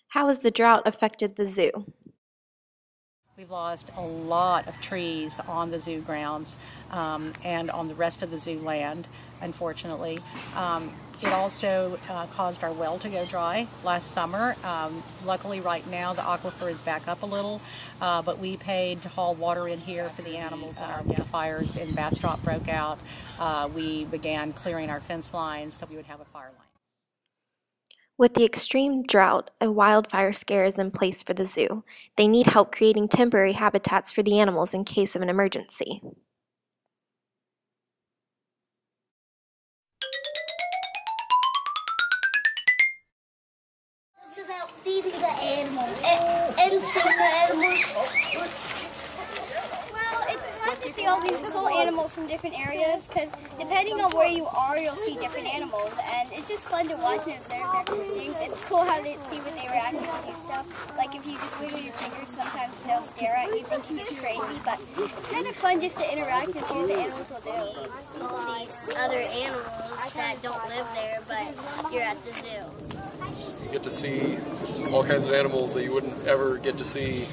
How has the drought affected the zoo? We've lost a lot of trees on the zoo grounds and on the rest of the zoo land, unfortunately. It also caused our well to go dry last summer. Luckily right now the aquifer is back up a little, but we paid to haul water in here for the animals. The fires in Bastrop broke out. We began clearing our fence lines so we would have a fire line. With the extreme drought, a wildfire scare is in place for the zoo. They need help creating temporary habitats for the animals in case of an emergency. It's about feeding the animals and seeing the animals. Well, it's fun to see all these cool animals from different areas because depending on where you are, you'll see different animals, and it's just fun to watch and observe their things. It's cool how they see when they react when you do stuff. Like if you just wiggle your fingers, sometimes they'll stare at you thinking it's crazy, but it's kind of fun just to interact and see what the animals will do. These other animals that don't live there, but you're at the zoo. You get to see all kinds of animals that you wouldn't ever get to see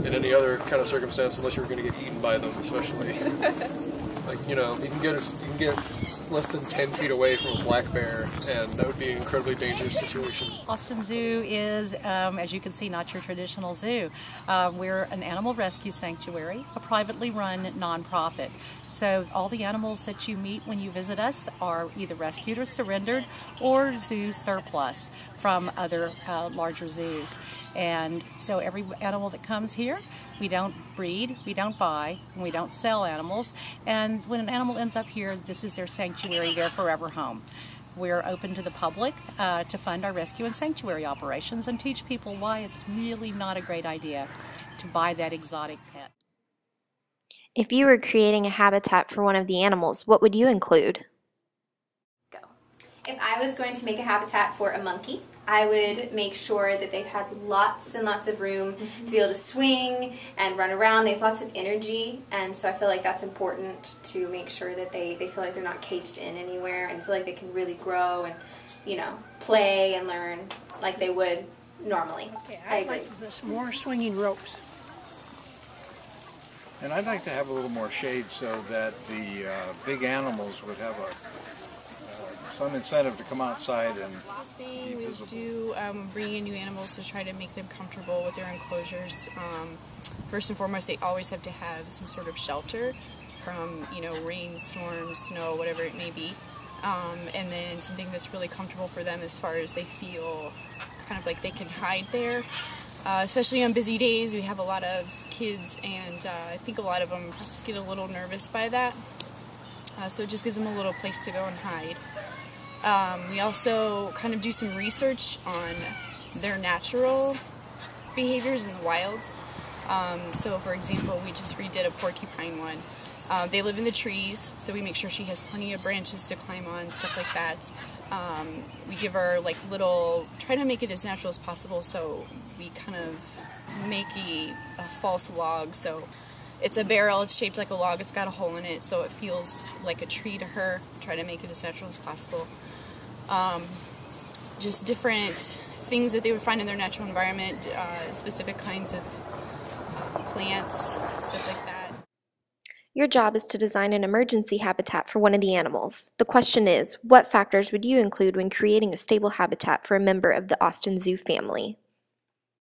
in any other kind of circumstance unless you were going to get eaten by them, especially. Like, you know, you can get less than 10 feet away from a black bear, and that would be an incredibly dangerous situation. Austin Zoo is, as you can see, not your traditional zoo. We're an animal rescue sanctuary, a privately run nonprofit. So all the animals that you meet when you visit us are either rescued or surrendered or zoo surplus from other larger zoos. And so every animal that comes here, we don't breed, we don't buy, and we don't sell animals. And when an animal ends up here, this is their sanctuary, their forever home. We're open to the public to fund our rescue and sanctuary operations and teach people why it's really not a great idea to buy that exotic pet. If you were creating a habitat for one of the animals, what would you include? If I was going to make a habitat for a monkey, I would make sure that they've had lots and lots of room to be able to swing and run around. They have lots of energy, and so I feel like that's important to make sure that they feel like they're not caged in anywhere and feel like they can really grow and, you know, play and learn like they would normally. Okay, I'd like this more swinging ropes. And I'd like to have a little more shade so that the big animals would have some incentive to come outside and Last thing we do bringing in new animals to try to make them comfortable with their enclosures. First and foremost, they always have to have some sort of shelter from, you know, rain, storms, snow, whatever it may be. And then something that's really comfortable for them as far as they feel kind of like they can hide there. Especially on busy days, we have a lot of kids, and I think a lot of them get a little nervous by that. So it just gives them a little place to go and hide. We also kind of do some research on their natural behaviors in the wild. So for example, we just redid a porcupine one. They live in the trees, so we make sure she has plenty of branches to climb on, stuff like that. We give her like try to make it as natural as possible, so we kind of make a false log. So it's a barrel, it's shaped like a log, it's got a hole in it, so it feels like a tree to her. Try to make it as natural as possible. Just different things that they would find in their natural environment, specific kinds of plants, stuff like that. Your job is to design an emergency habitat for one of the animals. The question is, what factors would you include when creating a stable habitat for a member of the Austin Zoo family?